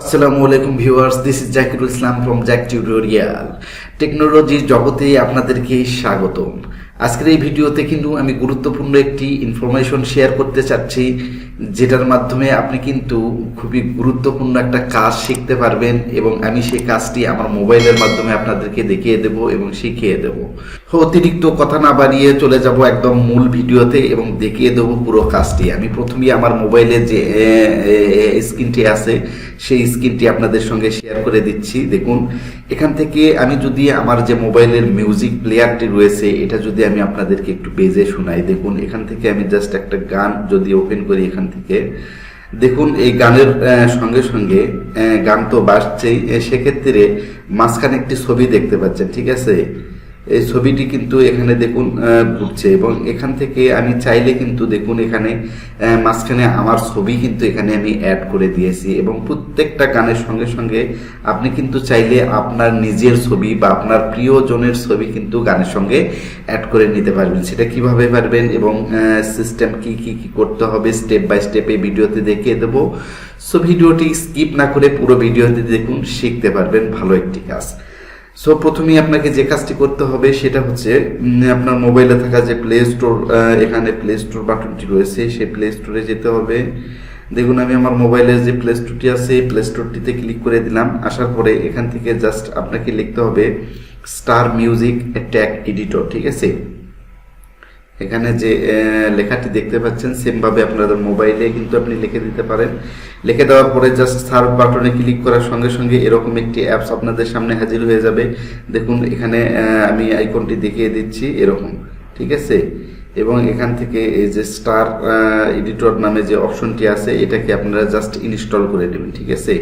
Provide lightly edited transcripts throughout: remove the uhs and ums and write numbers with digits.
আসসালামু আলাইকুম viewers, this is Zakirul Islam from Jack tutorial. টেকনোলজির জগতে আপনাদেরকে স্বাগতম। আজকের এই ভিডিওতে কিন্তু আমি গুরুত্বপূর্ণ একটি ইনফরমেশন শেয়ার করতে চাচ্ছি, যেটার মাধ্যমে আপনি কিন্তু খুবই গুরুত্বপূর্ণ একটা কাজ শিখতে পারবেন এবং আমি সেই কাজটি আমার মোবাইলের মাধ্যমে আপনাদেরকে দেখিয়ে দেব এবং শিখিয়ে দেব। অতিরিক্ত কথা না বাড়িয়ে চলে যাব একদম মূল ভিডিওতে এবং দেখিয়ে দেবো পুরো কাজটি। আমি প্রথমেই আমার মোবাইলের যে স্ক্রিনটি আছে সেই স্ক্রিনটি আপনাদের সঙ্গে শেয়ার করে দিচ্ছি। দেখুন, এখান থেকে আমি যদি আমার যে মোবাইলের মিউজিক প্লেয়ারটি রয়েছে এটা যদি আমি আপনাদেরকে একটু বেজে শোনাই, দেখুন এখান থেকে আমি জাস্ট একটা গান যদি ওপেন করি, এখান থেকে দেখুন এই গানের সঙ্গে সঙ্গে গান তো বাজছেই, সেক্ষেত্রে মাঝখানে একটি ছবি দেখতে পাচ্ছেন, ঠিক আছে? এই ছবিটি কিন্তু এখানে দেখুন ঘুরছে এবং এখান থেকে আমি চাইলে কিন্তু দেখুন এখানে মাঝখানে আমার ছবি কিন্তু এখানে আমি অ্যাড করে দিয়েছি এবং প্রত্যেকটা গানের সঙ্গে সঙ্গে আপনি কিন্তু চাইলে আপনার নিজের ছবি বা আপনার প্রিয়জনের ছবি কিন্তু গানের সঙ্গে অ্যাড করে নিতে পারবেন। সেটা কিভাবে পারবেন এবং সিস্টেম কি করতে হবে স্টেপ বাই স্টেপ এই ভিডিওতে দেখিয়ে দেবো। সো ভিডিওটি স্কিপ না করে পুরো ভিডিওতে দেখুন, শিখতে পারবেন ভালো একটি কাজ। সো প্রথমেই আপনাকে যে কাজটি করতে হবে সেটা হচ্ছে আপনার মোবাইলে থাকা যে প্লে স্টোর, এখানে প্লে স্টোর বাটনটি রয়েছে, সেই প্লে স্টোরে যেতে হবে। দেখুন আমি আমার মোবাইলের যে প্লে স্টোরটি আছে এই প্লে স্টোরটিতে ক্লিক করে দিলাম। আসার পরে এখান থেকে জাস্ট আপনাকে লিখতে হবে স্টার মিউজিক ট্যাগ এডিটর, ঠিক আছে? এখানে যে লেখাটি দেখতে পাচ্ছেন সেমভাবে আপনাদের মোবাইলে কিন্তু আপনি লিখে দিতে পারেন। লিখে দেওয়ার পরে জাস্ট সার্চ বাটনে ক্লিক করার সঙ্গে সঙ্গে এরকম একটি অ্যাপস আপনাদের সামনে হাজির হয়ে যাবে। দেখুন এখানে আমি আইকনটি দেখিয়ে দিচ্ছি এরকম, ঠিক আছে? এবং এখান থেকে এই যে স্টার এডিটর নামে যে অপশনটি আছে এটাকে আপনারা জাস্ট ইনস্টল করে নেবেন, ঠিক আছে?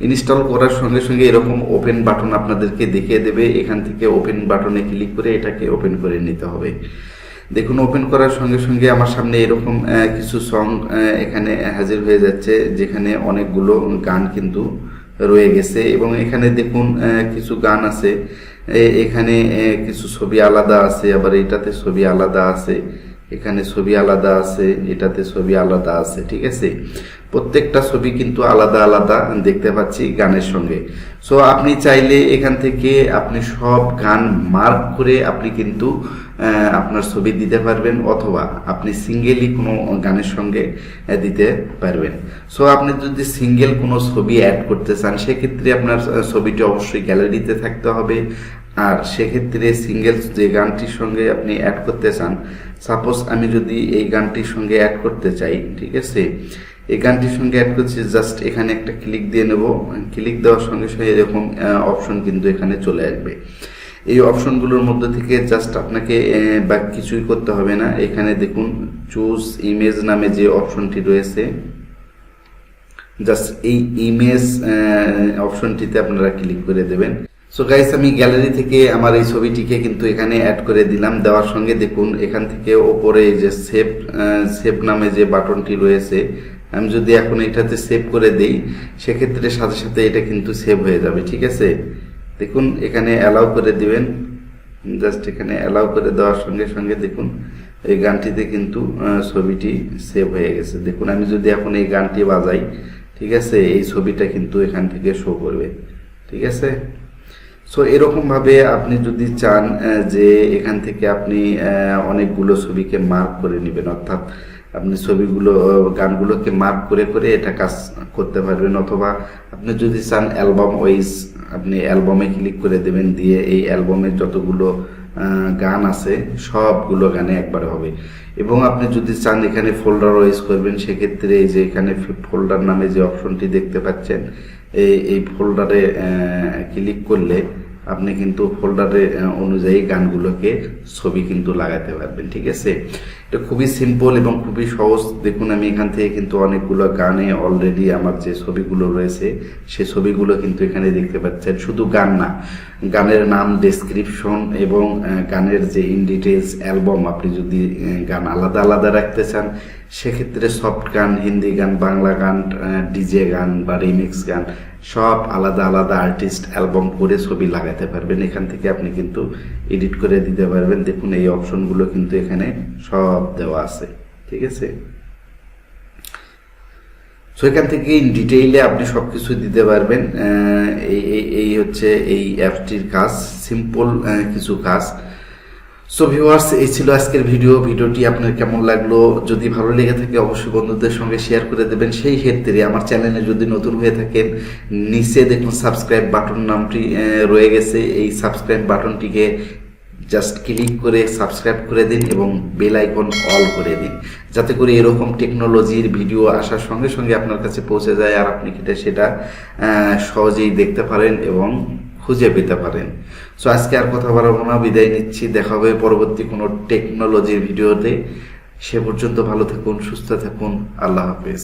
ইনস্টল করার সঙ্গে সঙ্গে এরকম ওপেন বাটন আপনাদেরকে দেখিয়ে দেবে। এখান থেকে ওপেন বাটনে ক্লিক করে এটাকে ওপেন করে নিতে হবে। দেখুন ওপেন করার সঙ্গে সঙ্গে আমার সামনে এরকম কিছু সং এখানে হাজির হয়ে যাচ্ছে, যেখানে অনেকগুলো গান কিন্তু রয়ে গেছে এবং এখানে দেখুন কিছু গান আছে, এখানে কিছু ছবি আলাদা আছে, আবার এটাতে ছবি আলাদা আছে, এখানে ছবি আলাদা আছে, এটাতে ছবি আলাদা আছে, ঠিক আছে? প্রত্যেকটা ছবি কিন্তু আলাদা আলাদা দেখতে পাচ্ছি গানের সঙ্গে। সো আপনি চাইলে এখান থেকে আপনি সব গান মার্ক করে আপনি কিন্তু আপনার ছবি দিতে পারবেন, অথবা আপনি সিঙ্গেলি কোনো গানের সঙ্গে দিতে পারবেন। সো আপনি যদি সিঙ্গেল কোনো ছবি অ্যাড করতে চান সেক্ষেত্রে আপনার ছবিটি অবশ্যই গ্যালারিতে থাকতে হবে। আর সেক্ষেত্রে সিঙ্গেল যে গানটির সঙ্গে আপনি অ্যাড করতে চান, সাপোজ আমি যদি এই গানটির সঙ্গে অ্যাড করতে চাই, ঠিক আছে? এই গানটির সঙ্গে অ্যাড করছি, জাস্ট এখানে একটা ক্লিক দিয়ে নেব। ক্লিক দেওয়ার সঙ্গে সঙ্গে এরকম অপশন কিন্তু এখানে চলে আসবে। এই অপশনগুলোর মধ্যে থেকে জাস্ট আপনাকে বা কিছুই করতে হবে না, এখানে দেখুন চুজ ইমেজ নামে যে অপশনটি রয়েছে, জাস্ট এই ইমেজ অপশনটিতে আপনারা ক্লিক করে দেবেন। সো গাইস আমি গ্যালারি থেকে আমার এই ছবিটিকে কিন্তু এখানে অ্যাড করে দিলাম। দেওয়ার সঙ্গে দেখুন এখান থেকে ওপরে যে সেভ নামে যে বাটনটি রয়েছে, আমি যদি এখন এটাতে সেভ করে দেই সেক্ষেত্রে সাথে সাথে এটা কিন্তু সেভ হয়ে যাবে, ঠিক আছে? দেখুন এখানে অ্যালাউ করে দিবেন, জাস্ট এখানে অ্যালাউ করে দেওয়ার সঙ্গে সঙ্গে দেখুন এই গানটিতে কিন্তু ছবিটি সেভ হয়ে গেছে। দেখুন আমি যদি এখন এই গানটি বাজাই, ঠিক আছে, এই ছবিটা কিন্তু এখান থেকে শো করবে, ঠিক আছে? সো এরকমভাবে আপনি যদি চান যে এখান থেকে আপনি অনেকগুলো ছবিকে মার্ক করে নেবেন, অর্থাৎ আপনি ছবিগুলো গানগুলোকে মার্ক করে করে এটা কাজ করতে পারবেন, অথবা আপনি যদি চান অ্যালবাম ওয়াইজ আপনি অ্যালবামে ক্লিক করে দেবেন, দিয়ে এই অ্যালবামের যতগুলো গান আছে সবগুলো গানে একবারে হবে। এবং আপনি যদি চান এখানে ফোল্ডার ওয়াইজ করবেন, সেক্ষেত্রে এই যে এখানে ফোল্ডার নামে যে অপশনটি দেখতে পাচ্ছেন এই ফোল্ডারে ক্লিক করলে আপনি কিন্তু ফোল্ডারে অনুযায়ী গানগুলোকে ছবি কিন্তু লাগাতে পারবেন, ঠিক আছে? এটা খুবই সিম্পল এবং খুবই সহজ। দেখুন আমি এখান থেকে কিন্তু অনেকগুলো গানে অলরেডি আমার যে ছবিগুলো রয়েছে সে ছবিগুলো কিন্তু এখানে দেখতে পাচ্ছেন। শুধু গান না, গানের নাম, ডেসক্রিপশন এবং গানের যে ইন ডিটেলস অ্যালবাম, আপনি যদি গান আলাদা আলাদা রাখতে চান সেক্ষেত্রে সফট গান, হিন্দি গান, বাংলা গান, ডিজে গান বা রিমিক্স গান সব আলাদা আলাদা আর্টিস্ট অ্যালবাম করে ছবি লাগাতে পারবেন। এখান থেকে আপনি কিন্তু এডিট করে দিতে পারবেন। দেখুন এই অপশনগুলো কিন্তু এখানে সব দেওয়া আছে, ঠিক আছে? সো এখান থেকে ইন ডিটেইলে আপনি সব কিছু দিতে পারবেন। এই হচ্ছে এই অ্যাপটির কাজ, সিম্পল কিছু কাজ। সো ভিউয়ার্স, এই ছিল আজকের ভিডিওটি আপনার কেমন লাগলো? যদি ভালো লেগে থাকে অবশ্যই বন্ধুদের সঙ্গে শেয়ার করে দেবেন। সেই ক্ষেত্রে আমার চ্যানেলে যদি নতুন হয়ে থাকেন, নিচে দেখুন সাবস্ক্রাইব বাটন নামটি রয়ে গেছে, এই সাবস্ক্রাইব বাটনটিকে জাস্ট ক্লিক করে সাবস্ক্রাইব করে দিন এবং বেল আইকন অল করে দিন, যাতে করে এরকম টেকনোলজির ভিডিও আসার সঙ্গে সঙ্গে আপনার কাছে পৌঁছে যায় আর আপনি সেটা সহজেই দেখতে পারেন এবং খুঁজে পেতে পারেন। সো আজকে আর কথা বাড়াবো না, বিদায় নিচ্ছি। দেখা হবে পরবর্তী কোনো টেকনোলজির ভিডিওতে। সে পর্যন্ত ভালো থাকুন, সুস্থ থাকুন। আল্লাহ হাফেজ।